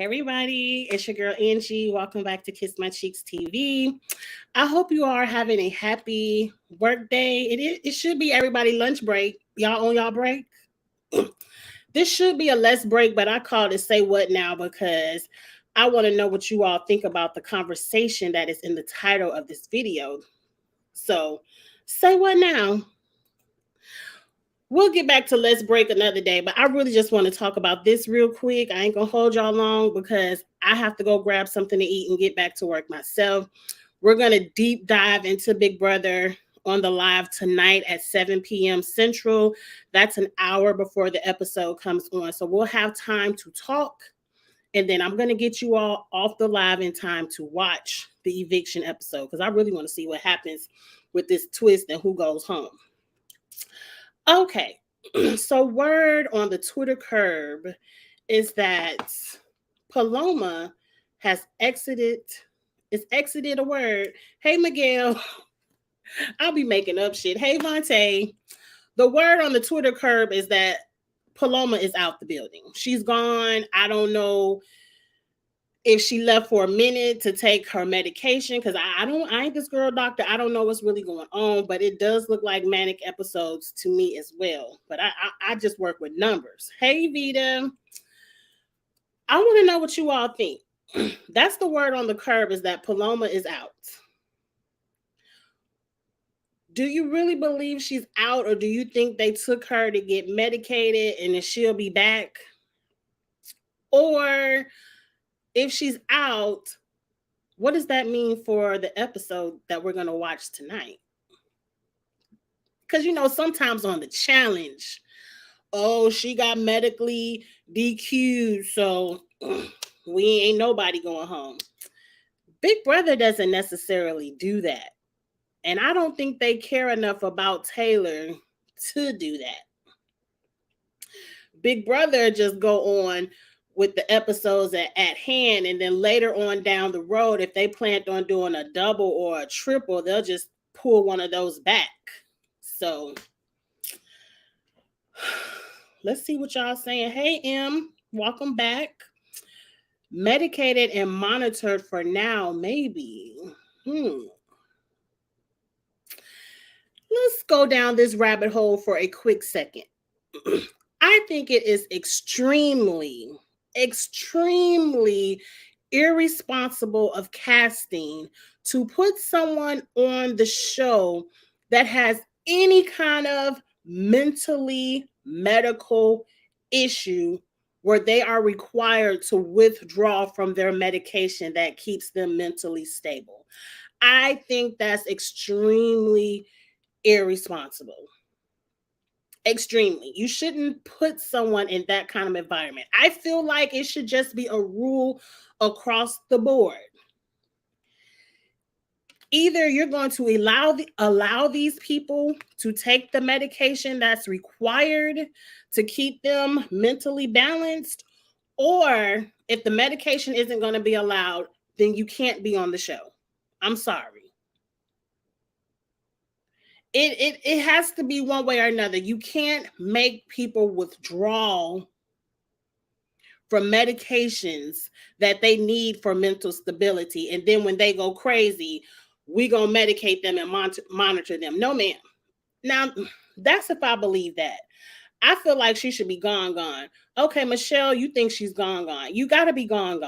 Hey everybody, it's your girl Angie. Welcome back to Kiss My Cheeks TV. I hope you are having a happy work day. It should be everybody lunch break. Y'all on y'all break? This should be a less break, but I called it Say What Now because I want to know what you all think about the conversation that is in the title of this video. So, say what now? We'll get back to Let's Break another day, but I really just want to talk about this real quick. I ain't going to hold y'all long because I have to go grab something to eat and get back to work myself. We're going to deep dive into Big Brother on the live tonight at 7 p.m. Central. That's an hour before the episode comes on. So we'll have time to talk, and then I'm going to get you all off the live in time to watch the eviction episode because I really want to see what happens with this twist and who goes home. Okay, so word on the Twitter curb is that Paloma has exited a word. Hey, Miguel, I'll be making up shit. Hey, Vontae, the word on the Twitter curb is that Paloma is out the building. She's gone. I don't know if she left for a minute to take her medication because I ain't this girl doctor. I don't know what's really going on, but it does look like manic episodes to me as well. But I just work with numbers. Hey, Vita, I want to know what you all think. That's the word on the curb, is that Paloma is out. Do you really believe she's out, or do you think they took her to get medicated and then she'll be back? Or if she's out, what does that mean for the episode that we're going to watch tonight? Because, sometimes on the challenge, she got medically DQ'd, so we ain't nobody going home. Big Brother doesn't necessarily do that. And I don't think they care enough about Taylor to do that. Big Brother just go on with the episodes at hand, and then later on down the road, if they planned on doing a double or a triple, they'll just pull one of those back. So let's see what y'all saying. Hey, M, welcome back. Medicated and monitored for now, maybe. Let's go down this rabbit hole for a quick second. I think it is extremely irresponsible of casting to put someone on the show that has any kind of mentally medical issue where they are required to withdraw from their medication that keeps them mentally stable. I think that's extremely irresponsible. Extremely. You shouldn't put someone in that kind of environment. I feel like it should just be a rule across the board. Either you're going to allow these people to take the medication that's required to keep them mentally balanced, or if the medication isn't going to be allowed, then you can't be on the show. I'm sorry. It has to be one way or another. You can't make people withdraw from medications that they need for mental stability. And then when they go crazy, we gonna medicate them and monitor them. No, ma'am. Now, that's if I believe that. I feel like she should be gone. Okay, Michelle, you think she's gone. You got to be gone.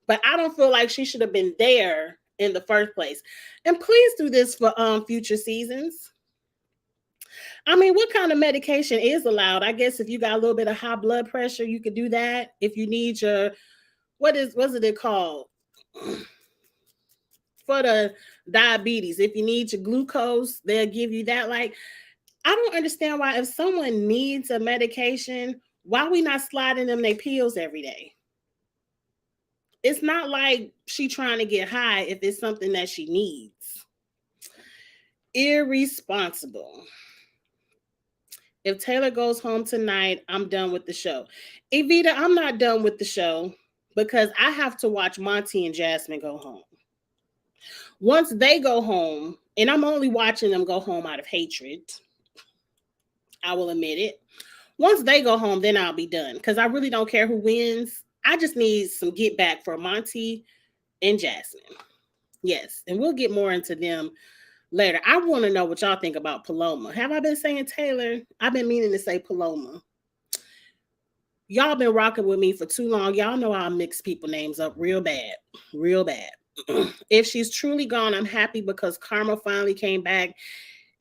But I don't feel like she should have been there in the first place. And please do this for future seasons. I mean, what kind of medication is allowed? I guess if you got a little bit of high blood pressure, you could do that. If you need your, what's it called? For the diabetes, if you need your glucose, they'll give you that. Like, I don't understand why if someone needs a medication, why we not sliding them their pills every day? It's not like she trying to get high if it's something that she needs. Irresponsible. If Taylor goes home tonight, I'm done with the show. Evita, I'm not done with the show because I have to watch Monty and Jasmine go home. Once they go home, and I'm only watching them go home out of hatred, I will admit it. Once they go home, then I'll be done because I really don't care who wins. I just need some get back for Monty and Jasmine. Yes, and we'll get more into them later. I want to know what y'all think about Paloma. Have I been saying Taylor? I've been meaning to say Paloma. Y'all been rocking with me for too long. Y'all know I'll mix people names up real bad. Real bad. If she's truly gone, I'm happy because karma finally came back,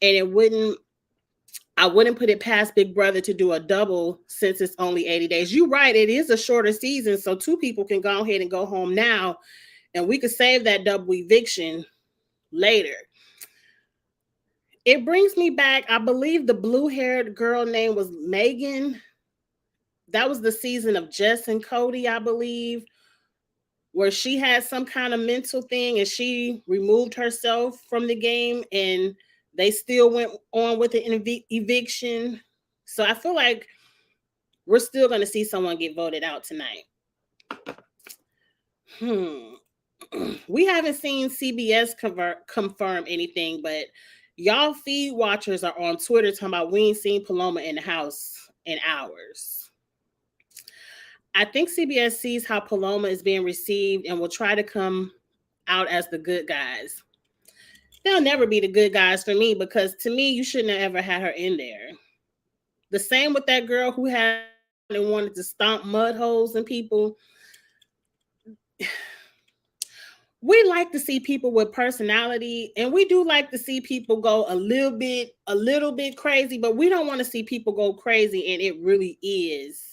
and I wouldn't put it past Big Brother to do a double since it's only 80 days. You're right, it is a shorter season, so two people can go ahead and go home now, and we could save that double eviction later. It brings me back, I believe the blue-haired girl name was Megan. That was the season of Jess and Cody, I believe, where she had some kind of mental thing and she removed herself from the game and they still went on with the eviction. So I feel like we're still going to see someone get voted out tonight. We haven't seen CBS confirm anything, but y'all feed watchers are on Twitter talking about we ain't seen Paloma in the house in hours. I think CBS sees how Paloma is being received and will try to come out as the good guys. They'll never be the good guys for me because to me, you shouldn't have ever had her in there. The same with that girl who had and wanted to stomp mud holes in people. We like to see people with personality, and we do like to see people go a little bit crazy, but we don't want to see people go crazy, and it really is.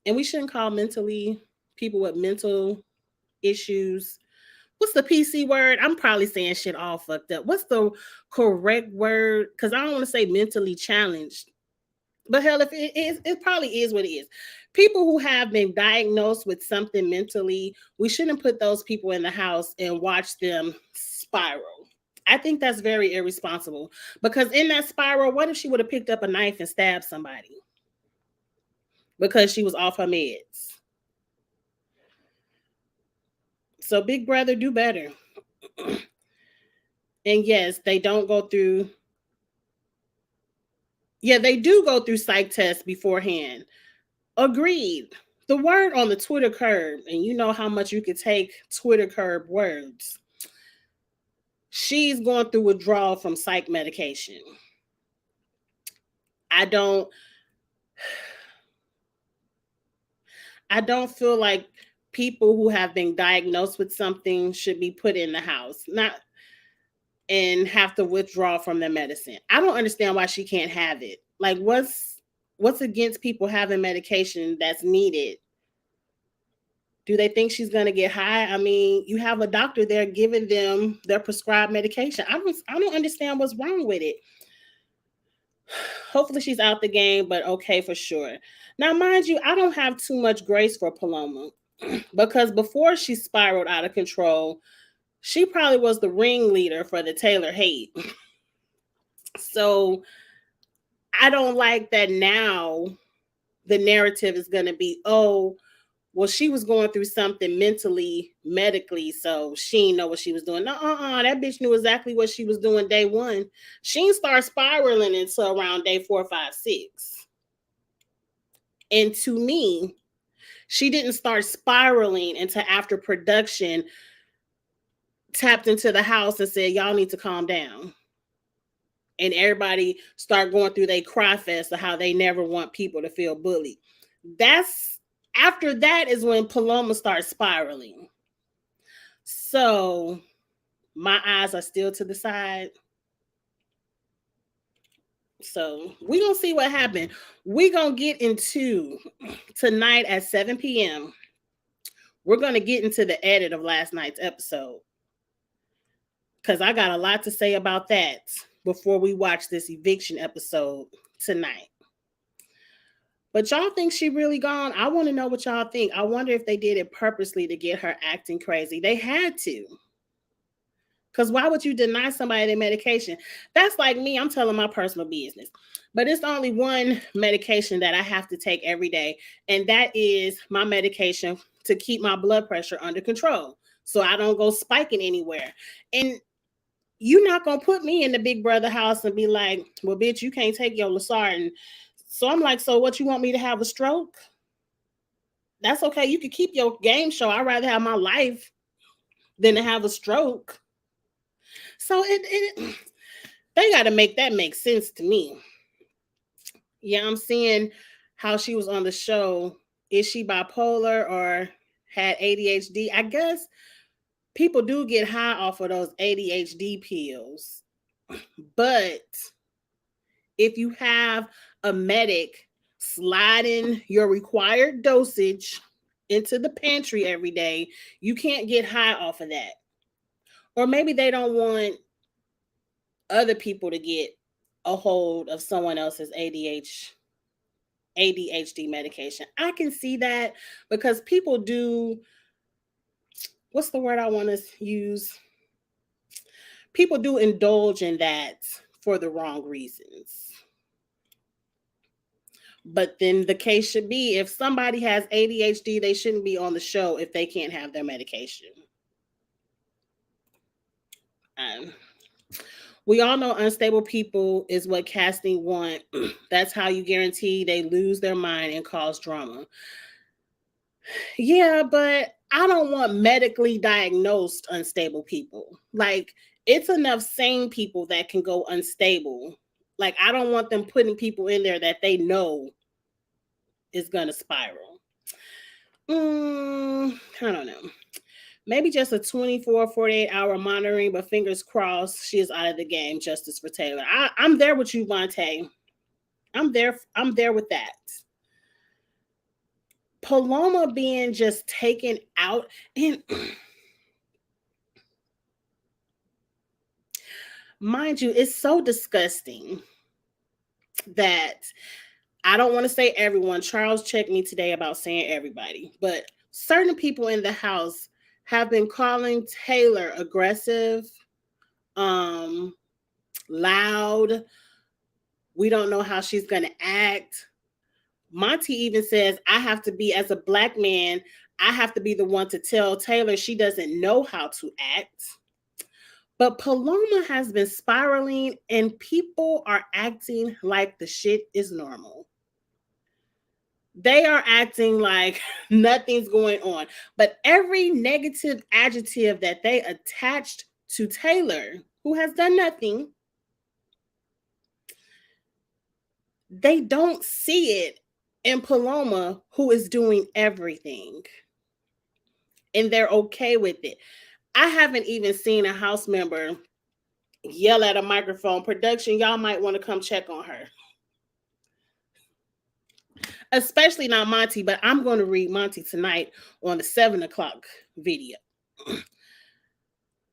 And we shouldn't call mentally people with mental issues. What's the PC word? I'm probably saying shit all fucked up. What's the correct word? Because I don't want to say mentally challenged. But hell, if it is, it probably is what it is. People who have been diagnosed with something mentally, we shouldn't put those people in the house and watch them spiral. I think that's very irresponsible because in that spiral, what if she would have picked up a knife and stabbed somebody because she was off her meds? So Big Brother, do better. And yes, they don't go through. Yeah, they do go through psych tests beforehand. Agreed. The word on the Twitter curb, and you know how much you could take Twitter curb words. She's going through withdrawal from psych medication. I don't feel like people who have been diagnosed with something should be put in the house, not and have to withdraw from their medicine. I don't understand why she can't have it. Like what's against people having medication that's needed? Do they think she's going to get high? I mean, you have a doctor there giving them their prescribed medication. I don't understand what's wrong with it. Hopefully she's out the game, but okay for sure. Now, mind you, I don't have too much grace for Paloma because before she spiraled out of control, she probably was the ringleader for the Taylor hate. So I don't like that now the narrative is going to be, oh, well, she was going through something mentally, medically, so she didn't know what she was doing. That bitch knew exactly what she was doing day one. She didn't start spiraling until around day 4, 5, 6. And to me, she didn't start spiraling until after production tapped into the house and said, y'all need to calm down. And everybody start going through their cry fest of how they never want people to feel bullied. After that is when Paloma starts spiraling. So my eyes are still to the side. So we're going to see what happened. We're going to get into tonight at 7 p.m. We're going to get into the edit of last night's episode. Because I got a lot to say about that before we watch this eviction episode tonight. But y'all think she really gone? I want to know what y'all think. I wonder if they did it purposely to get her acting crazy. They had to. Because why would you deny somebody their medication? That's like me. I'm telling my personal business. But it's only one medication that I have to take every day. And that is my medication to keep my blood pressure under control. So I don't go spiking anywhere. And you're not going to put me in the Big Brother house and be like, well, bitch, you can't take your Losartan. So I'm like, so what, you want me to have a stroke? That's okay. You can keep your game show. I'd rather have my life than to have a stroke. So it they got to make that make sense to me. Yeah, I'm seeing how she was on the show. Is she bipolar or had ADHD? I guess people do get high off of those ADHD pills. But if you have a medic sliding your required dosage into the pantry every day, you can't get high off of that. Or maybe they don't want other people to get a hold of someone else's ADHD medication. I can see that because people do, what's the word I want to use? People do indulge in that for the wrong reasons. But then the case should be if somebody has ADHD, they shouldn't be on the show if they can't have their medication. Um, we all know unstable people is what casting want. That's how you guarantee they lose their mind and cause drama. Yeah, but I don't want medically diagnosed unstable people. Like, it's enough sane people that can go unstable. Like, I don't want them putting people in there that they know is going to spiral. I don't know. Maybe just a 24, 48-hour monitoring, but fingers crossed she is out of the game. Justice for Taylor. I'm there with you, Vontae. I'm there. I'm there with that. Paloma being just taken out, and mind you, it's so disgusting that I don't want to say everyone. Charles checked me today about saying everybody, but certain people in the house have been calling Taylor aggressive, loud. We don't know how she's going to act. Monty even says, I have to be, as a black man, I have to be the one to tell Taylor she doesn't know how to act. But Paloma has been spiraling and people are acting like the shit is normal. They are acting like nothing's going on. But every negative adjective that they attached to Taylor, who has done nothing, they don't see it in Paloma, who is doing everything. And they're okay with it. I haven't even seen a house member yell at a microphone. Production, y'all might want to come check on her. Especially not Monty, but I'm going to read Monty tonight on the 7 o'clock video.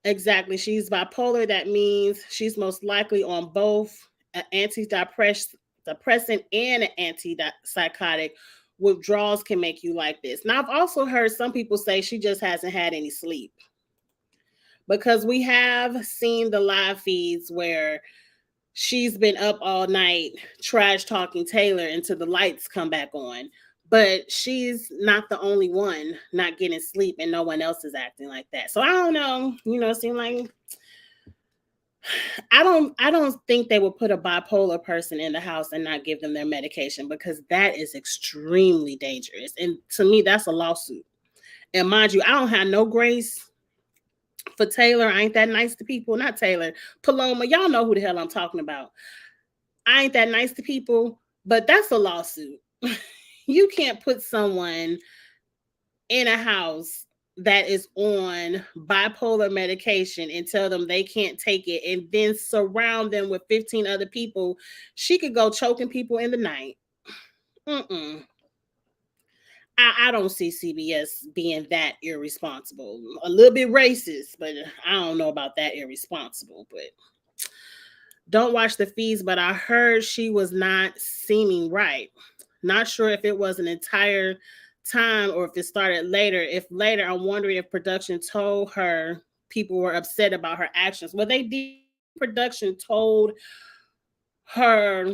Exactly. She's bipolar. That means she's most likely on both an antidepressant and an antipsychotic. Withdrawals can make you like this. Now, I've also heard some people say she just hasn't had any sleep, because we have seen the live feeds where she's been up all night trash talking Taylor until the lights come back on. But she's not the only one not getting sleep, and no one else is acting like that. So I don't know. It seems like I don't think they would put a bipolar person in the house and not give them their medication, because that is extremely dangerous. And to me, that's a lawsuit. And mind you, I don't have no grace for Taylor. I ain't that nice to people. Not Taylor. Paloma. Y'all know who the hell I'm talking about. I ain't that nice to people, but that's a lawsuit. You can't put someone in a house that is on bipolar medication and tell them they can't take it and then surround them with 15 other people. She could go choking people in the night. I don't see CBS being that irresponsible. A little bit racist, but I don't know about that irresponsible. But don't watch the feeds, but I heard she was not seeming right. Not sure if it was an entire time or if it started later. If later, I'm wondering if production told her people were upset about her actions. Well, they did. Production told her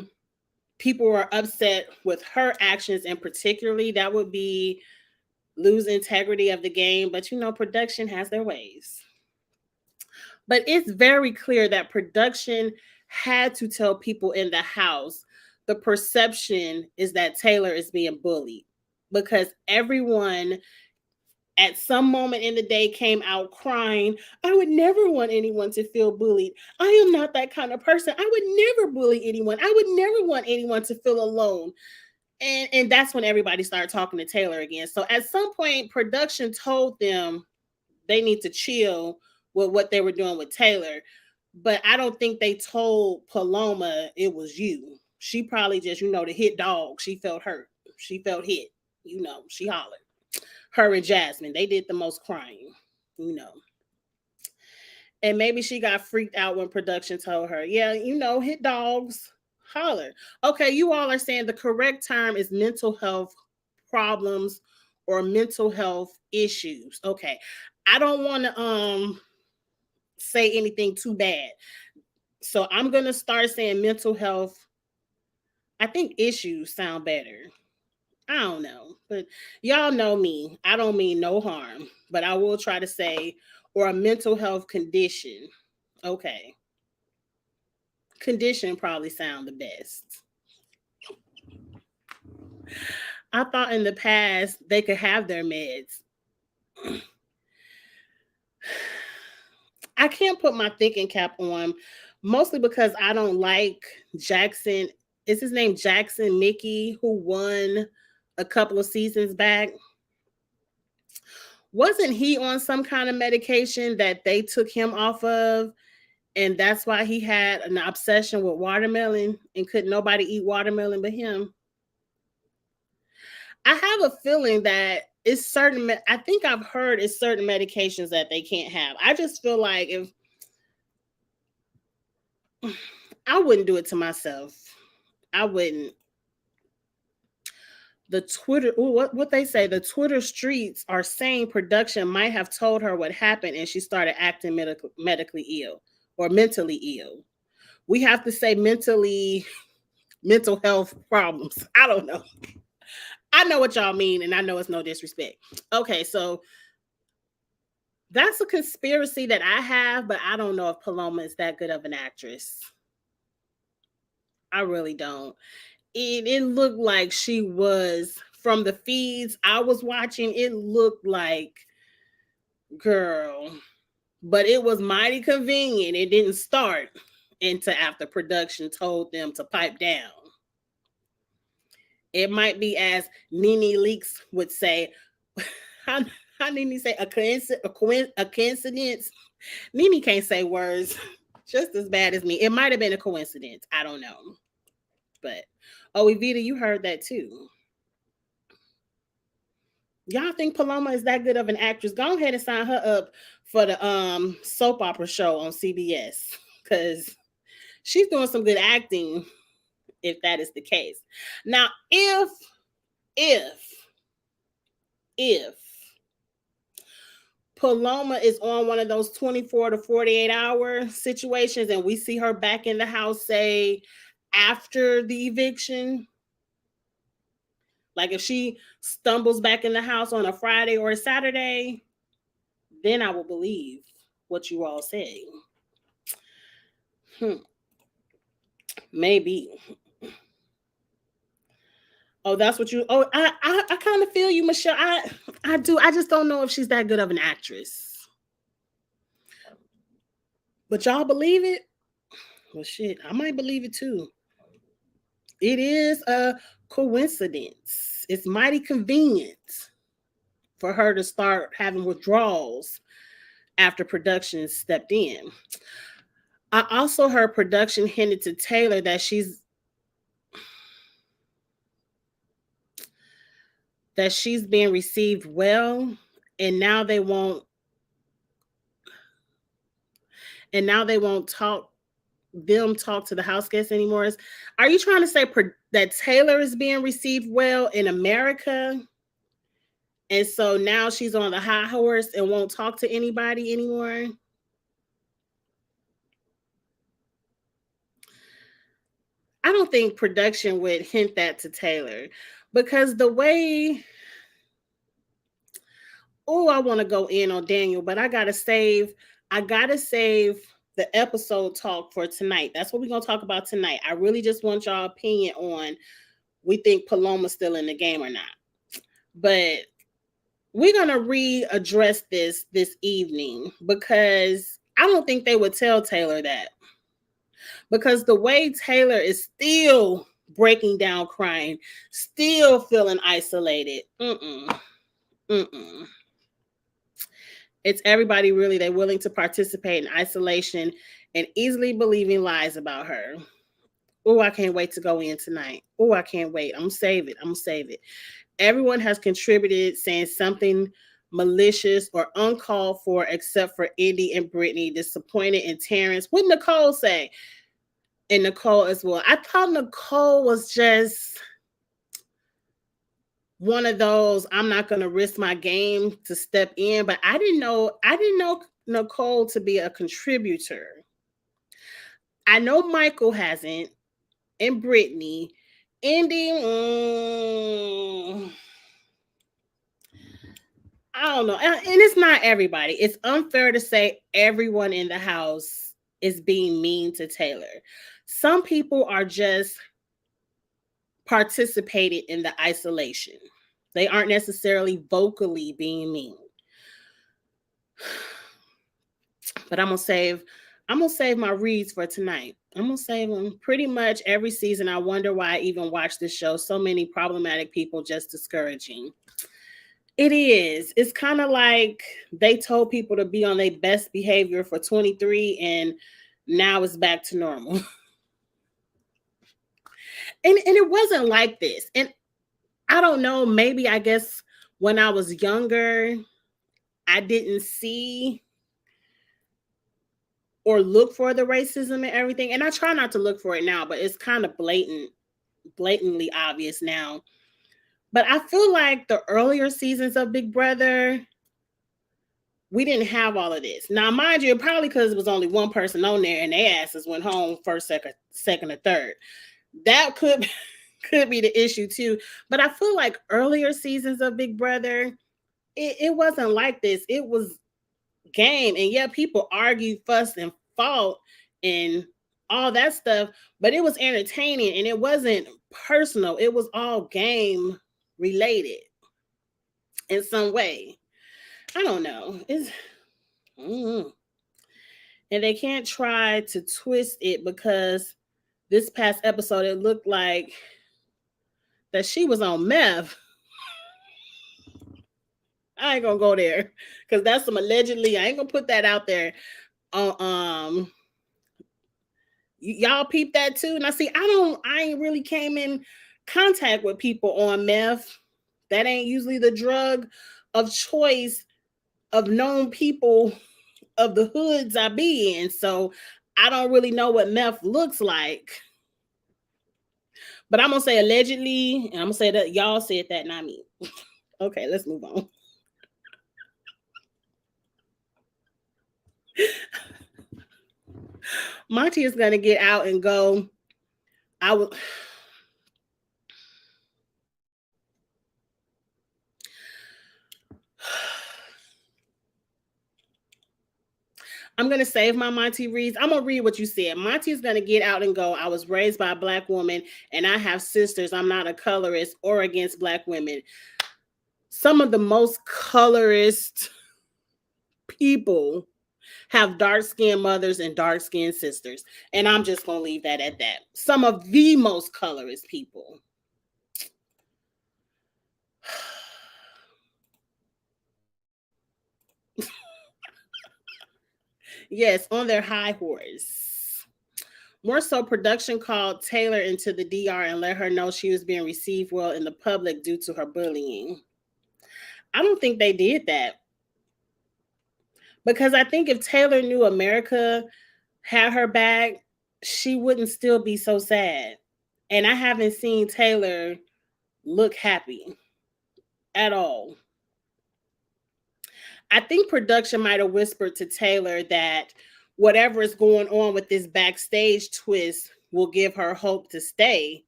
people were upset with her actions, and particularly that would be lose integrity of the game. But production has their ways. But it's very clear that production had to tell people in the house the perception is that Taylor is being bullied. because everyone at some moment in the day came out crying. I would never want anyone to feel bullied. I am not that kind of person. I would never bully anyone. I would never want anyone to feel alone. And that's when everybody started talking to Taylor again. So at some point, production told them they need to chill with what they were doing with Taylor. But I don't think they told Paloma it was you. She probably just, the hit dog. She felt hurt. She felt hit. She hollered. Her and Jasmine, they did the most crying, And maybe she got freaked out when production told her, yeah, hit dogs, holler. Okay, you all are saying the correct term is mental health problems or mental health issues. Okay. I don't want to say anything too bad. So I'm going to start saying mental health. I think issues sound better. I don't know, but y'all know me. I don't mean no harm, but I will try to say, or a mental health condition. Okay. Condition probably sound the best. I thought in the past they could have their meds. I can't put my thinking cap on, mostly because I don't like Jackson. Is his name Jackson Mickey, who won a couple of seasons back? Wasn't he on some kind of medication that they took him off of? And that's why he had an obsession with watermelon and couldn't nobody eat watermelon but him. I have a feeling that it's certain, I think I've heard it's certain medications that they can't have. I just feel like if I wouldn't do it to myself. I wouldn't. The Twitter, what they say, the Twitter streets are saying production might have told her what happened and she started acting medically ill or mentally ill. We have to say mental health problems. I don't know. I know what y'all mean, and I know it's no disrespect. Okay, so that's a conspiracy that I have, but I don't know if Paloma is that good of an actress. I really don't. It looked like she was, from the feeds I was watching, it looked like, girl, but it was mighty convenient. It didn't start until after production told them to pipe down. It might be, as Nene Leakes would say, how Nene say, a coincidence? Nene can't say words just as bad as me. It might have been a coincidence. I don't know. But, Evita, you heard that too. Y'all think Paloma is that good of an actress? Go ahead and sign her up for the soap opera show on CBS, because she's doing some good acting if that is the case. Now, if Paloma is on one of those 24 to 48 hour situations and we see her back in the house, say, after the eviction, like if she stumbles back in the house on a Friday or a Saturday, then I will believe what you all say. Maybe. Oh, that's what you. Oh, I kind of feel you, Michelle. I do. I just don't know if she's that good of an actress. But y'all believe it? Well, shit, I might believe it too. It is a coincidence. It's mighty convenient for her to start having withdrawals after production stepped in. I also heard production hinted to Taylor that she's being received well, and now they won't talk to the house guests anymore. Are you trying to say that Taylor is being received well in America, and so now she's on the high horse and won't talk to anybody anymore? I don't think production would hint that to Taylor, because the way, I want to go in on Daniel, but I gotta save the episode talk for tonight. That's what we're gonna talk about tonight. I really just want y'all opinion on, we think Paloma's still in the game or not. But we're going to readdress this evening because I don't think they would tell Taylor that. Because the way Taylor is still breaking down crying, still feeling isolated. Mm-mm. It's everybody really, they're willing to participate in isolation and easily believing lies about her. Oh, I can't wait to go in tonight. Oh, I can't wait. I'm gonna save it. Everyone has contributed saying something malicious or uncalled for, except for Indy and Brittany. Disappointed in Terrence. What did Nicole say? And Nicole as well. I thought Nicole was just one of those, I'm not going to risk my game to step in, but I didn't know Nicole to be a contributor. I know Michael hasn't, and Brittany. Indy, I don't know. And it's not everybody. It's unfair to say everyone in the house is being mean to Taylor. Some people are just participating in the isolation. They aren't necessarily vocally being mean. But I'm gonna save my reads for tonight. I'm gonna save them. Pretty much every season, I wonder why I even watch this show. So many problematic people, just discouraging. It is. It's kind of like they told people to be on their best behavior for 23, and now it's back to normal. And it wasn't like this. And I don't know, maybe I guess when I was younger, I didn't see or look for the racism and everything. And I try not to look for it now, but it's kind of blatantly obvious now. But I feel like the earlier seasons of Big Brother, we didn't have all of this. Now, mind you, probably because it was only one person on there and their asses went home first, second, or third. That could be the issue too. But I feel like earlier seasons of Big Brother, it wasn't like this. It was game. And yeah, people argued, fussed, and fought and all that stuff, but it was entertaining and it wasn't personal. It was all game related in some way. I don't know. And they can't try to twist it because this past episode it looked like that she was on meth. I ain't gonna go there because that's some allegedly. I ain't gonna put that out there. Y'all peep that too. Now, see, I ain't really came in contact with people on meth. That ain't usually the drug of choice of known people of the hoods I be in. So I don't really know what meth looks like. But I'm gonna say allegedly, and I'm gonna say that y'all said that, not me. Okay, let's move on. Monty is gonna get out and go. I'm going to save my Monty reads. I'm going to read what you said. Monty's going to get out and go. I was raised by a Black woman and I have sisters. I'm not a colorist or against Black women. Some of the most colorist people have dark-skinned mothers and dark-skinned sisters. And I'm just going to leave that at that. Some of the most colorist people. Yes, on their high horse. More so, production called Taylor into the DR and let her know she was being received well in the public due to her bullying. I don't think they did that. Because I think if Taylor knew America had her back, she wouldn't still be so sad. And I haven't seen Taylor look happy at all. I think production might have whispered to Taylor that whatever is going on with this backstage twist will give her hope to stay.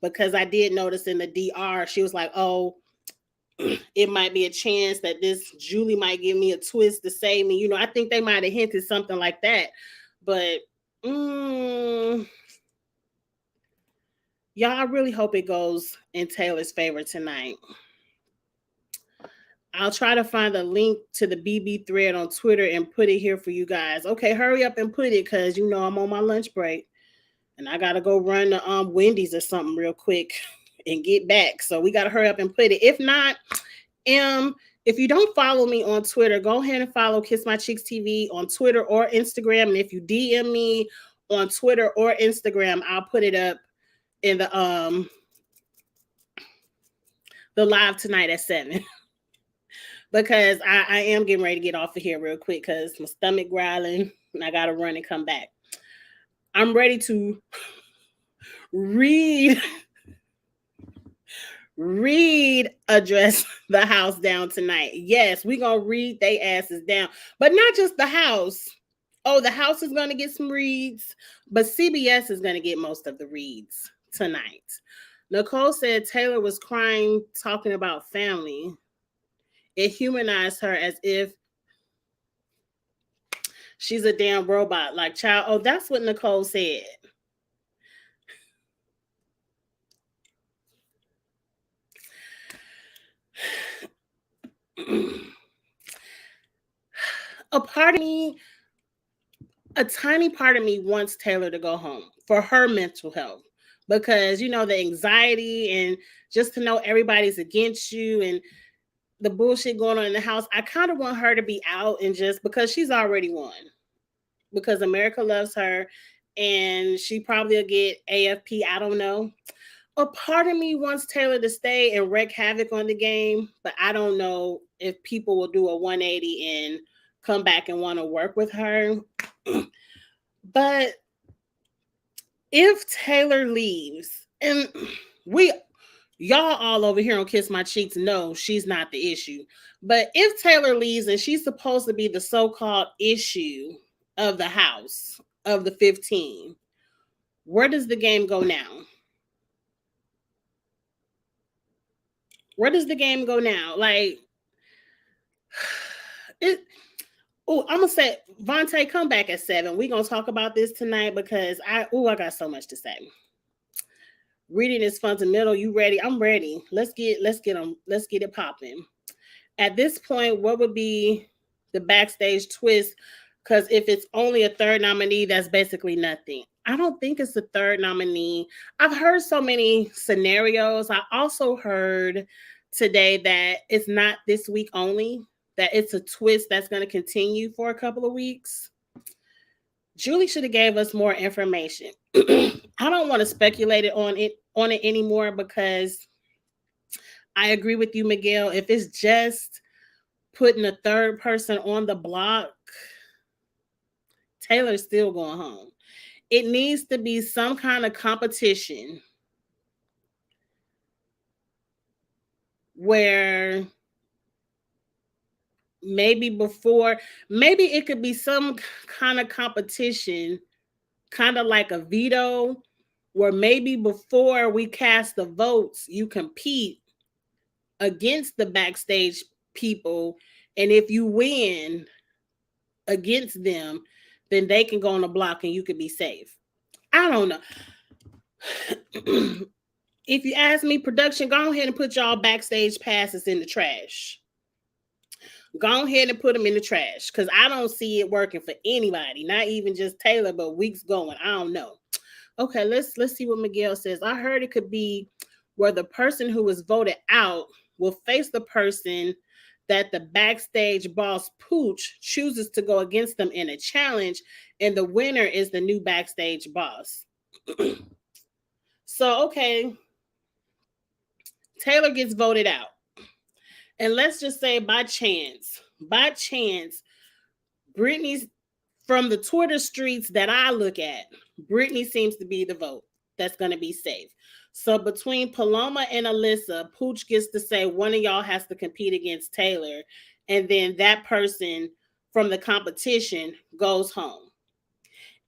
Because I did notice in the DR, she was like, oh, it might be a chance that this Julie might give me a twist to save me. You know, I think they might have hinted something like that. But y'all, I really hope it goes in Taylor's favor tonight. I'll try to find a link to the BB thread on Twitter and put it here for you guys. Okay, hurry up and put it because you know I'm on my lunch break and I gotta go run to Wendy's or something real quick and get back. So we gotta hurry up and put it. If not, if you don't follow me on Twitter, go ahead and follow Kiss My Cheeks TV on Twitter or Instagram. And if you DM me on Twitter or Instagram, I'll put it up in the live tonight at 7. Because I am getting ready to get off of here real quick because my stomach growling and I gotta run and come back. I'm ready to read Address the House down tonight. Yes, we're gonna read they asses down, but not just the House. Oh, the House is gonna get some reads, but CBS is gonna get most of the reads tonight. Nicole said Taylor was crying talking about family. It humanized her as if she's a damn robot, like child. Oh, that's what Nicole said. A tiny part of me wants Taylor to go home for her mental health because, you know, the anxiety and just to know everybody's against you and the bullshit going on in the house. I kind of want her to be out and just because she's already won because America loves her and she probably will get AFP. I don't know. A part of me wants Taylor to stay and wreak havoc on the game, but I don't know if people will do a 180 and come back and want to work with her. But if Taylor leaves, and y'all all over here on Kiss My Cheeks know she's not the issue. But if Taylor leaves and she's supposed to be the so-called issue of the house, of the 15, where does the game go now? Where does the game go now? Like, I'm gonna say, Vontae, come back at 7. We're gonna talk about this tonight because I got so much to say. Reading is fundamental. You ready? I'm ready. Let's get it popping. At this point, what would be the backstage twist? Because if it's only a third nominee, that's basically nothing. I don't think it's a third nominee. I've heard so many scenarios. I also heard today that it's not this week only, that it's a twist that's going to continue for a couple of weeks. Julie should have gave us more information. I don't want to speculate on it anymore because I agree with you, Miguel. If it's just putting a third person on the block, Taylor's still going home. It needs to be some kind of competition where maybe it could be some kind of competition, kind of like a veto, where maybe before we cast the votes, you compete against the backstage people. And if you win against them, then they can go on the block and you could be safe. I don't know. If you ask me, production, go ahead and put y'all backstage passes in the trash. Go ahead and put them in the trash because I don't see it working for anybody, not even just Taylor, but weeks going. I don't know. Okay, let's see what Miguel says. I heard it could be where the person who was voted out will face the person that the backstage boss Pooch chooses to go against them in a challenge, and the winner is the new backstage boss. So, okay, Taylor gets voted out. And let's just say by chance, Brittany's, from the Twitter streets that I look at, Brittany seems to be the vote that's going to be safe. So between Paloma and Alyssa, Pooch gets to say one of y'all has to compete against Taylor, and then that person from the competition goes home.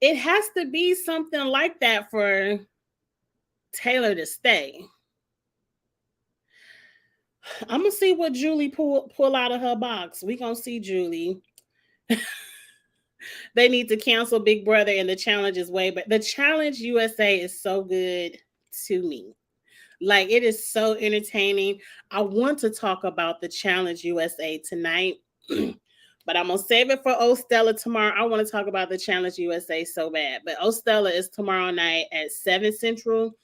It has to be something like that for Taylor to stay. I'm gonna see what Julie pull out of her box. We gonna see Julie. They need to cancel Big Brother and the challenge is way, but the challenge USA is so good to me. Like, it is so entertaining. I want to talk about the Challenge USA tonight, but I'm gonna save it for O Stella tomorrow. I want to talk about the Challenge USA so bad. But O Stella is tomorrow night at 7 Central.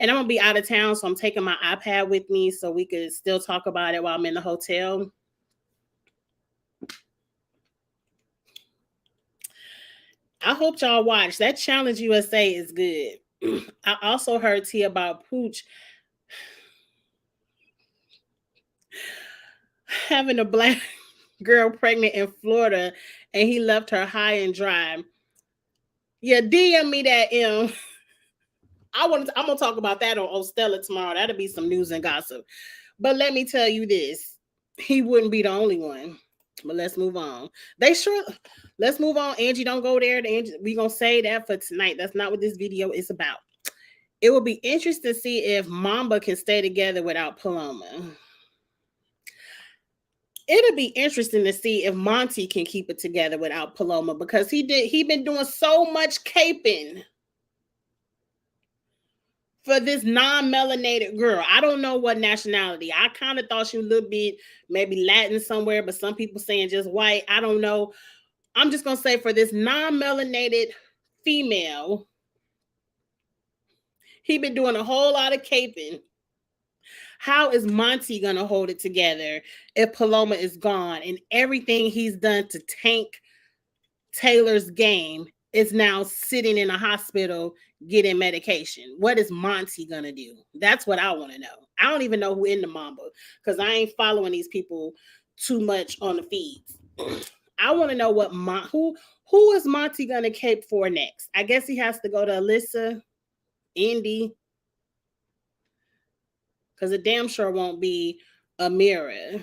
And I'm gonna be out of town, so I'm taking my iPad with me so we could still talk about it while I'm in the hotel. I hope y'all watch. That Challenge USA is good. I also heard tea about Pooch having a black girl pregnant in Florida and he left her high and dry. Yeah, DM me that, M. I'm gonna talk about that on Ostella tomorrow. That'll be some news and gossip. But let me tell you this. He wouldn't be the only one. But let's move on. Let's move on. Angie, don't go there. We gonna say that for tonight. That's not what this video is about. It will be interesting to see if Mamba can stay together without Paloma. It'll be interesting to see if Monty can keep it together without Paloma, because he been doing so much caping for this non-melanated girl. I don't know what nationality. I kind of thought she was a little bit maybe Latin somewhere, but some people saying just white. I don't know. I'm just gonna say for this non-melanated female, he been doing a whole lot of caping. How is Monty gonna hold it together if Paloma is gone and everything he's done to tank Taylor's game is now sitting in a hospital getting medication? What is Monty gonna do? That's what I want to know. I don't even know who in the Mamba, because I ain't following these people too much on the feeds. I want to know what who is Monty gonna cape for next? I guess he has to go to Alyssa, Indy, because it damn sure won't be Amira.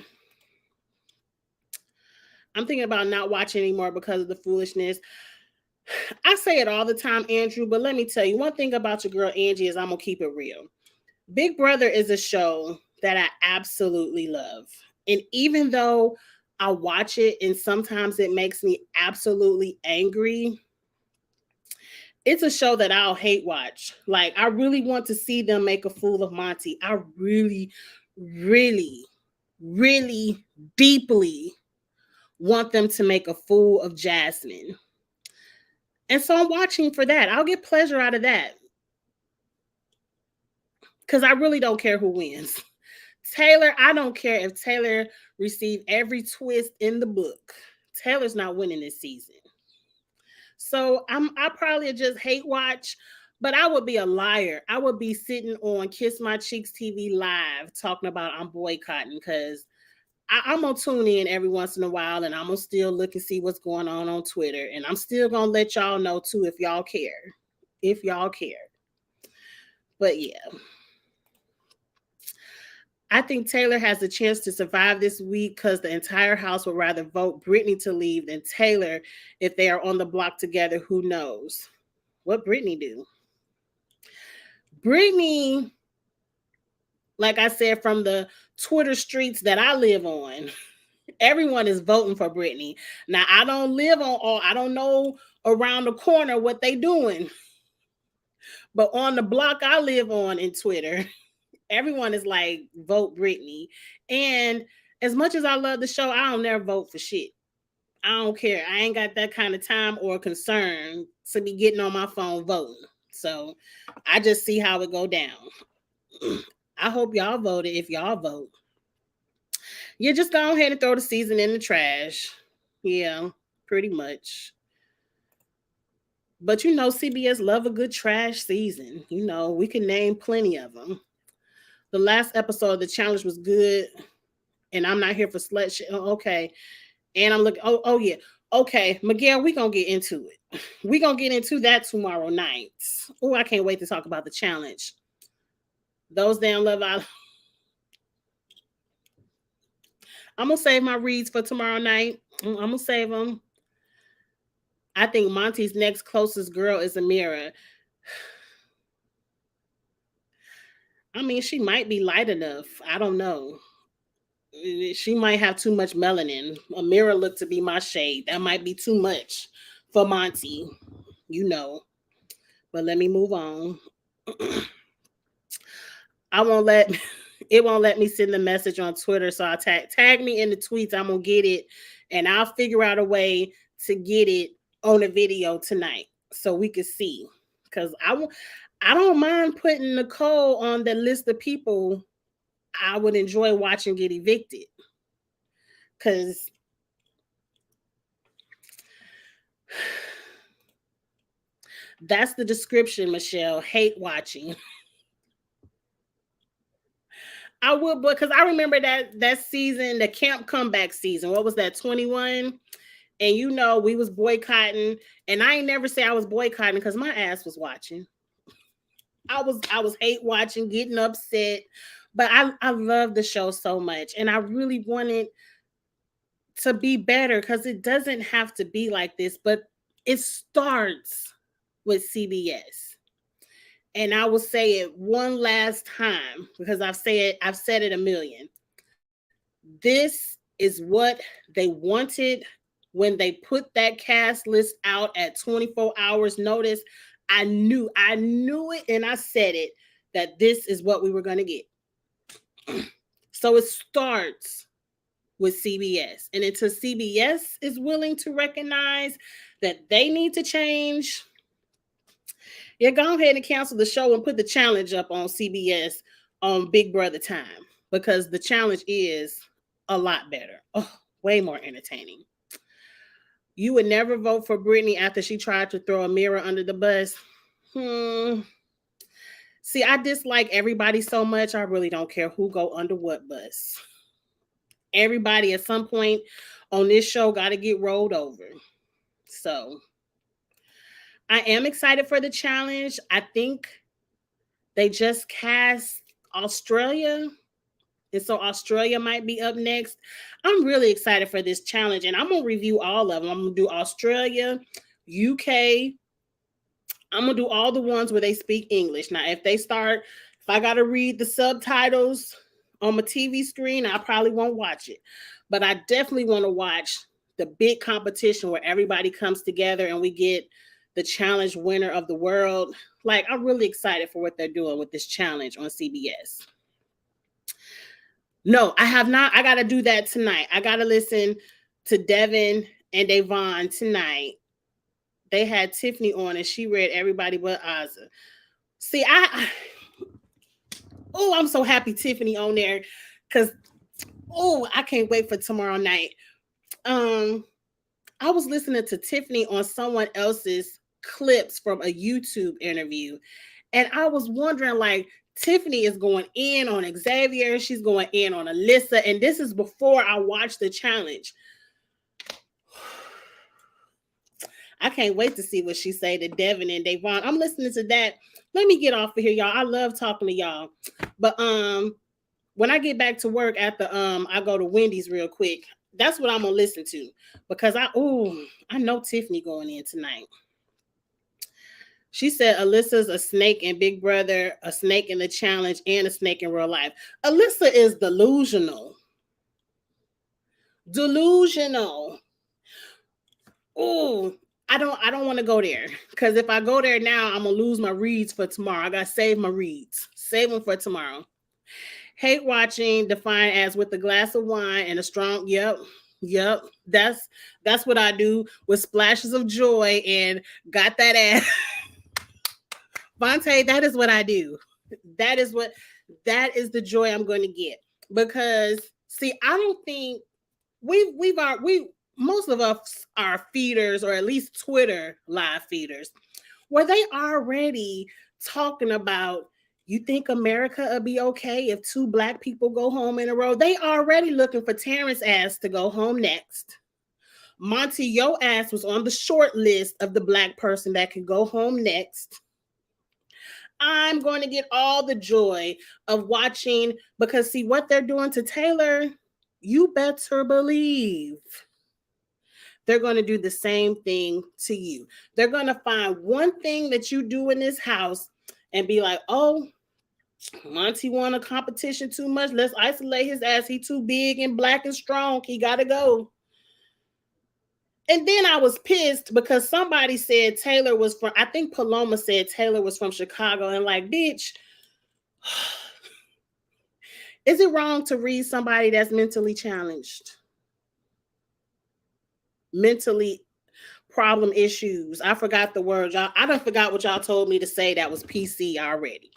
I'm thinking about not watching anymore because of the foolishness. I say it all the time, Andrew, but let me tell you one thing about your girl Angie is I'm gonna keep it real. Big Brother is a show that I absolutely love. And even though I watch it and sometimes it makes me absolutely angry, it's a show that I'll hate watch. Like, I really want to see them make a fool of Monty. I really, really, really deeply want them to make a fool of Jasmine. And so I'm watching for that. I'll get pleasure out of that, because I really don't care who wins. Taylor, I don't care if Taylor received every twist in the book. Taylor's not winning this season. So I probably just hate watch, but I would be a liar. I would be sitting on Kiss My Cheeks TV live talking about I'm boycotting, because I'm gonna tune in every once in a while, and I'm gonna still look and see what's going on Twitter, and I'm still gonna let y'all know too if y'all care. If y'all care. But yeah. I think Taylor has a chance to survive this week because the entire house would rather vote Brittany to leave than Taylor if they are on the block together. Who knows? What Brittany do? Brittany, like I said, from the Twitter streets that I live on, everyone is voting for Brittany. Now, I don't live on all, I don't know around the corner what they doing. But on the block I live on in Twitter, everyone is like, vote Brittany. And as much as I love the show, I don't never vote for shit. I don't care. I ain't got that kind of time or concern to be getting on my phone voting. So I just see how it go down. I hope y'all voted if y'all vote. You just go ahead and throw the season in the trash. Yeah, pretty much. But you know, CBS love a good trash season. You know, we can name plenty of them. The last episode of the challenge was good, and I'm not here for slut shit. Okay, and I'm looking. Oh yeah. Okay, Miguel, we gonna get into it. We gonna get into that tomorrow night. Oh, I can't wait to talk about the challenge. Those damn Love Island. I'm gonna save my reads for tomorrow night. I'm gonna save them. I think Monty's next closest girl is Amira. I mean, she might be light enough. I don't know. She might have too much melanin. Amira looked to be my shade. That might be too much for Monty, you know. But let me move on. I won't let it won't let me send the message on Twitter. So I tag me in the tweets. I'm gonna get it, and I'll figure out a way to get it on a video tonight so we can see. Because I don't mind putting Nicole on the list of people I would enjoy watching get evicted. Because that's the description, Michelle. Hate watching. I would, because I remember that season, the camp comeback season. What was that, 21? And we was boycotting, and I ain't never say I was boycotting because my ass was watching. I was hate watching, getting upset, but I love the show so much, and I really wanted to be better because it doesn't have to be like this, but it starts with CBS. And I will say it one last time because I've said it a million. This is what they wanted when they put that cast list out at 24 hours notice. I knew it, and I said it, that this is what we were going to get. So it starts with CBS. And until CBS is willing to recognize that they need to change, go ahead and cancel the show and put the challenge up on CBS on Big Brother time, because the challenge is a lot better. Oh, way more entertaining. You would never vote for Britney after she tried to throw a mirror under the bus. See, I dislike everybody so much, I really don't care who go under what bus. Everybody at some point on this show got to get rolled over. So I am excited for the challenge. I think they just cast Australia, and so Australia might be up next. I'm really excited for this challenge, and I'm going to review all of them. I'm going to do Australia, UK. I'm going to do all the ones where they speak English. Now, if I got to read the subtitles on my TV screen, I probably won't watch it. But I definitely want to watch the big competition where everybody comes together and we get the challenge winner of the world. Like, I'm really excited for what they're doing with this challenge on CBS. No, I have not. I got to do that tonight. I got to listen to Devin and Devon tonight. They had Tiffany on and she read Everybody But Ozza. See, I'm so happy Tiffany on there because, I can't wait for tomorrow night. I was listening to Tiffany on someone else's clips from a YouTube interview, and I was wondering, like, Tiffany is going in on Xavier, she's going in on Alyssa, and this is before I watched the challenge. I can't wait to see what she say to Devin and Devon. I'm listening to that. Let me get off of here, y'all. I love talking to y'all. But when I get back to work I go to Wendy's real quick. That's what I'm gonna listen to, because I know Tiffany going in tonight. She said Alyssa's a snake in Big Brother, a snake in the challenge, and a snake in real life. Alyssa is delusional. I don't want to go there, because if I go there now, I'm gonna lose my reads for tomorrow. I gotta save my reads. Save them for tomorrow. Hate watching, defined as with a glass of wine and a strong, yep. That's what I do with splashes of joy and got that ass. Vontae, that is what I do. That is the joy I'm going to get. Because see, I don't think most of us are feeders, or at least Twitter live feeders, where they already talking about, you think America will be okay if 2 Black people go home in a row? They already looking for Terrence ass to go home next. Monty, your ass was on the short list of the Black person that could go home next. I'm going to get all the joy of watching, because see what they're doing to Taylor, you better believe they're going to do the same thing to you. They're going to find one thing that you do in this house and be like, oh, Monty won a competition too much. Let's isolate his ass. He too big and Black and strong. He got to go. And then I was pissed because somebody said Taylor was from, I think Paloma said Taylor was from Chicago. And like, bitch, Is it wrong to read somebody that's mentally challenged? Mentally problem issues. I forgot the word. Y'all, I done forgot what y'all told me to say that was PC already.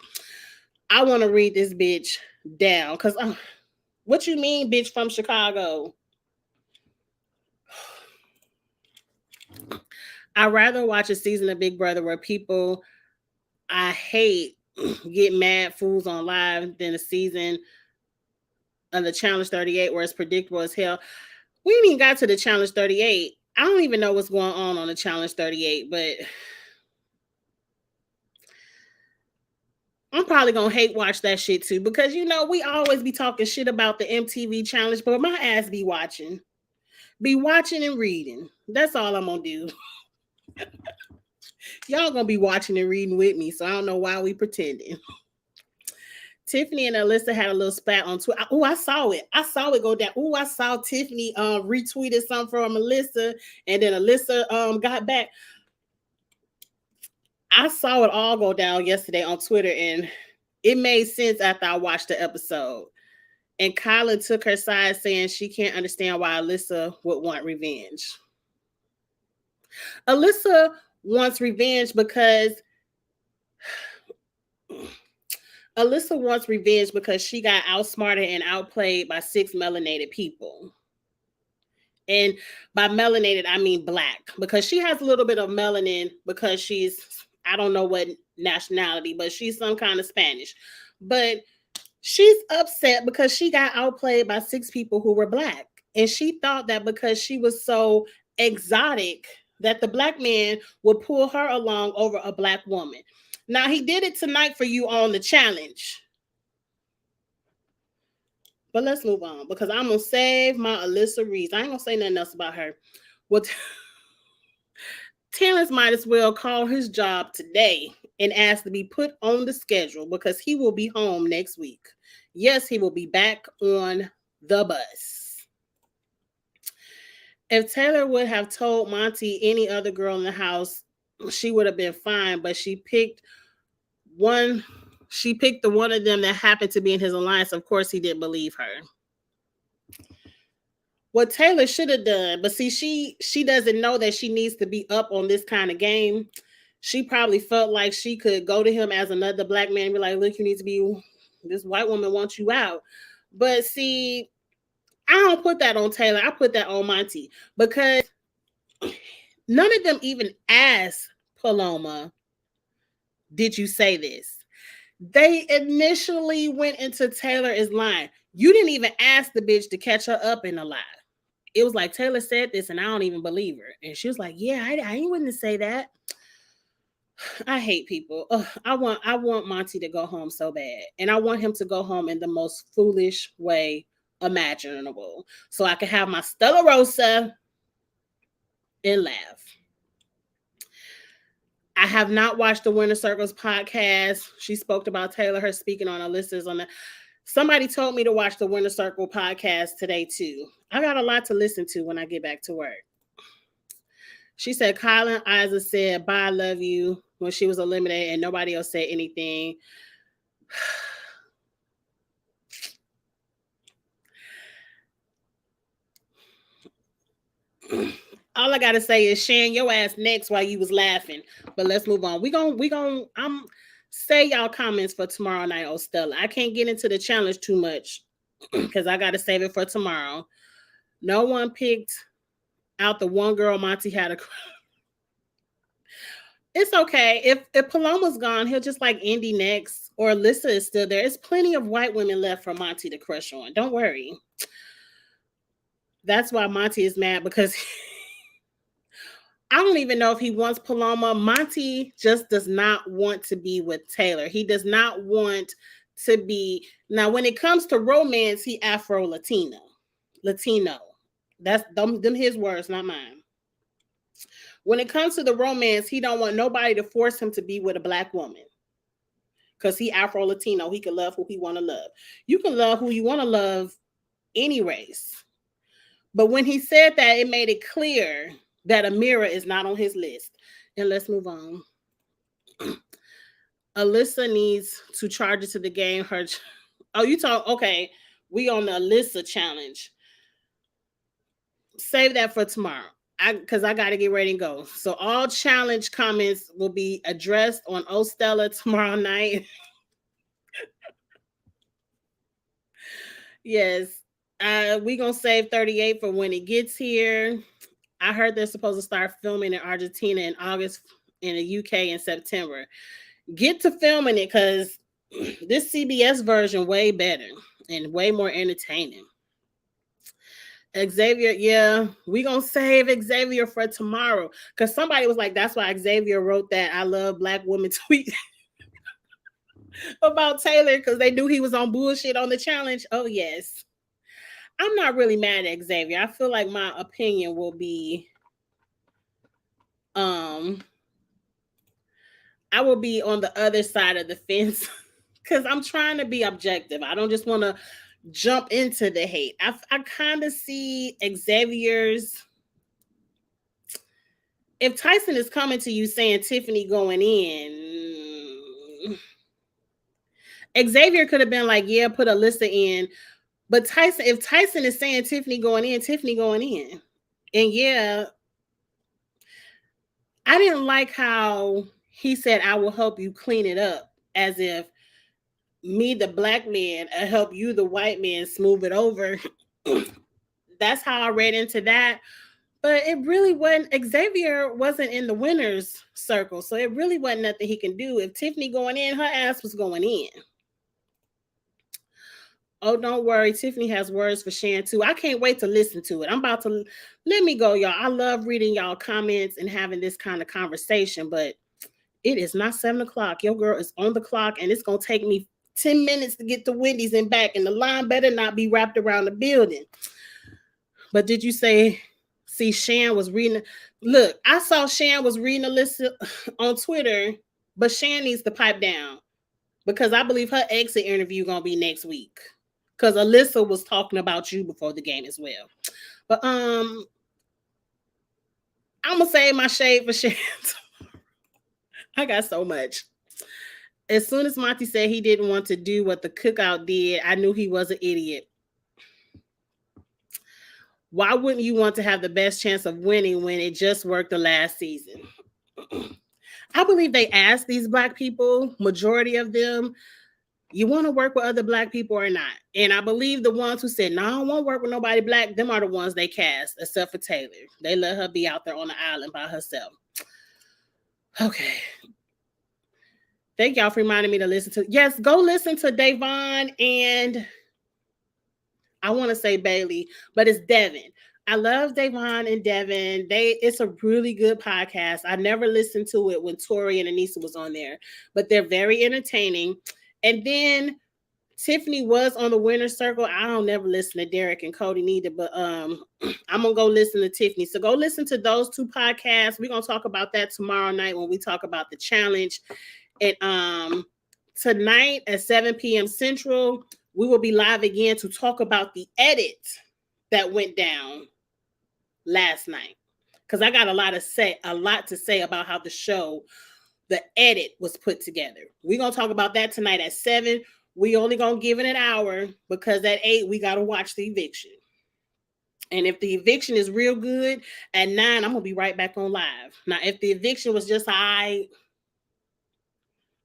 I want to read this bitch down because what you mean, bitch from Chicago? I'd rather watch a season of Big Brother where people I hate get mad fools on live than a season of the Challenge 38 where it's predictable as hell. We ain't even got to the Challenge 38. I don't even know what's going on the Challenge 38, but I'm probably gonna hate watch that shit too because we always be talking shit about the MTV Challenge, but my ass be watching and reading. That's all I'm gonna do. Y'all gonna be watching and reading with me, so I don't know why we pretending. Tiffany and Alyssa had a little spat on Twitter. Oh, I saw it. I saw it go down. Oh, I saw Tiffany retweeted something from Alyssa, and then Alyssa got back. I saw it all go down yesterday on Twitter, and it made sense after I watched the episode. And Kyla took her side, saying she can't understand why Alyssa would want revenge. Alyssa wants revenge because she got outsmarted and outplayed by 6 melanated people. And by melanated, I mean black, because she has a little bit of melanin because she's, I don't know what nationality, but she's some kind of Spanish. But she's upset because she got outplayed by 6 people who were black. And she thought that because she was so exotic that the black man would pull her along over a black woman. Now, he did it tonight for you on the challenge. But let's move on because I'm going to save my Alyssa Reese. I ain't going to say nothing else about her. Well, Terrence might as well call his job today and ask to be put on the schedule because he will be home next week. Yes, he will be back on the bus. If Taylor would have told Monty any other girl in the house, she would have been fine, but she picked the one of them that happened to be in his alliance. Of course, he didn't believe her. What Taylor should have done, but see, she doesn't know that she needs to be up on this kind of game. She probably felt like she could go to him as another black man and be like, look, you need to be, this white woman wants you out. But see, I don't put that on Taylor. I put that on Monty because none of them even asked Paloma, did you say this? They initially went into Taylor as lying. You didn't even ask the bitch to catch her up in a lie. It was like, Taylor said this and I don't even believe her. And she was like, yeah, I ain't wouldn't say that. I hate people. Ugh, I want Monty to go home so bad. And I want him to go home in the most foolish way imaginable. So I can have my Stella Rosa and laugh. I have not watched the Winter Circles podcast. She spoke about Taylor, her speaking on Alyssa's on the. Somebody told me to watch the Winter Circle podcast today too. I got a lot to listen to when I get back to work. She said Colin Isa said, bye, I love you when she was eliminated and nobody else said anything. All I gotta say is Shan, your ass next while you was laughing. But let's move on. We gon' say y'all comments for tomorrow night, oh Stella. I can't get into the challenge too much because I gotta save it for tomorrow. No one picked out the one girl Monty had a. It's okay. If Paloma's gone, he'll just like Indy next, or Alyssa is still there. There's plenty of white women left for Monty to crush on. Don't worry. That's why Monty is mad because I don't even know if he wants Paloma. Monty just does not want to be with Taylor. He does not want to be. Now, when it comes to romance, he Afro-Latino. That's them his words, not mine. When it comes to the romance, he don't want nobody to force him to be with a black woman. Because he Afro-Latino. He can love who he want to love. You can love who you want to love any race. But when he said that, it made it clear that Amira is not on his list. And let's move on. Alyssa needs to charge it to the game. You talk, okay. We on the Alyssa challenge. Save that for tomorrow. Because I got to get ready and go. So all challenge comments will be addressed on Ostella tomorrow night. Yes. We gonna save 38 for when it gets here. I heard they're supposed to start filming in Argentina in August, in the UK in September. Get to filming it because this CBS version way better and way more entertaining. Xavier, yeah, we gonna save Xavier for tomorrow because somebody was like, that's why Xavier wrote that "I love Black women" tweet about Taylor because they knew he was on bullshit on the challenge. Oh yes, I'm not really mad at Xavier. I feel like my opinion will be, I will be on the other side of the fence because I'm trying to be objective. I don't just want to jump into the hate. I kind of see Xavier's. If Tyson is coming to you saying Tiffany going in, Xavier could have been like, yeah, put Alyssa in. But Tyson, if Tyson is saying Tiffany going in, Tiffany going in. And yeah, I didn't like how he said, I will help you clean it up, as if me, the black man, help you, the white man, smooth it over. That's how I read into that. But it really wasn't, Xavier wasn't in the winner's circle. So it really wasn't nothing he can do. If Tiffany going in, her ass was going in. Oh, don't worry. Tiffany has words for Shan too. I can't wait to listen to it. I'm about to, let me go, y'all. I love reading y'all comments and having this kind of conversation, but it is not 7 o'clock. Your girl is on the clock and it's going to take me 10 minutes to get to Wendy's and back. And the line better not be wrapped around the building. But did you see Shan was reading? Look, I saw Shan was reading Alyssa on Twitter, but Shan needs to pipe down because I believe her exit interview going to be next week. Because Alyssa was talking about you before the game as well. But I'm gonna save my shade for Shan. I got so much. As soon as Monty said he didn't want to do what the cookout did, I knew he was an idiot. Why wouldn't you want to have the best chance of winning when it just worked the last season? I believe they asked these Black people, majority of them, you want to work with other Black people or not? And I believe the ones who said, no, I don't want to work with nobody Black, them are the ones they cast, except for Taylor. They let her be out there on the island by herself. Okay. Thank y'all for reminding me to listen to. Yes, go listen to Davon and I want to say Bailey, but it's Devin. I love Davon and Devin. It's a really good podcast. I never listened to it when Tori and Anissa was on there, but they're very entertaining. And then Tiffany was on the winner's circle. I don't never listen to Derek and Cody neither, but I'm gonna go listen to Tiffany. So go listen to those two podcasts. We're gonna talk about that tomorrow night when we talk about the challenge. And tonight at 7 p.m. Central, we will be live again to talk about the edit that went down last night. Because I got a lot to say about how the show, the edit was put together. We're gonna talk about that tonight at 7. We only gonna give it an hour because at 8 we gotta watch the eviction. And if the eviction is real good, at 9 I'm gonna be right back on live. Now, if the eviction was just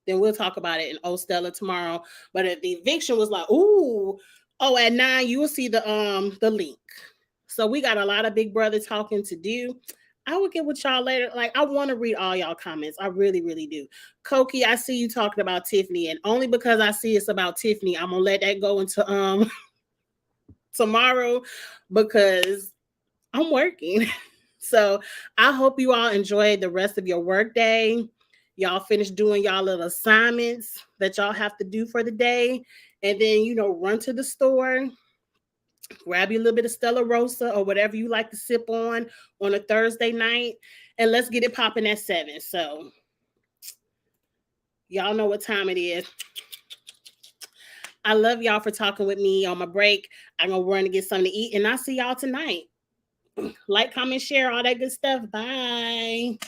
then we'll talk about it in Ostella tomorrow. But if the eviction was like, at 9 you will see the link. So we got a lot of Big Brother talking to do. I will get with y'all later. Like, I want to read all y'all comments. I really, really do. Koki, I see you talking about Tiffany, and only because I see it's about Tiffany, I'm gonna let that go into tomorrow because I'm working. So I hope you all enjoy the rest of your work day. Y'all finish doing y'all little assignments that y'all have to do for the day, and then run to the store. Grab you a little bit of Stella Rosa or whatever you like to sip on a Thursday night, and let's get it popping at 7. So y'all know what time it is. I love y'all for talking with me on my break. I'm going to run and get something to eat, and I'll see y'all tonight. Like, comment, share, all that good stuff. Bye.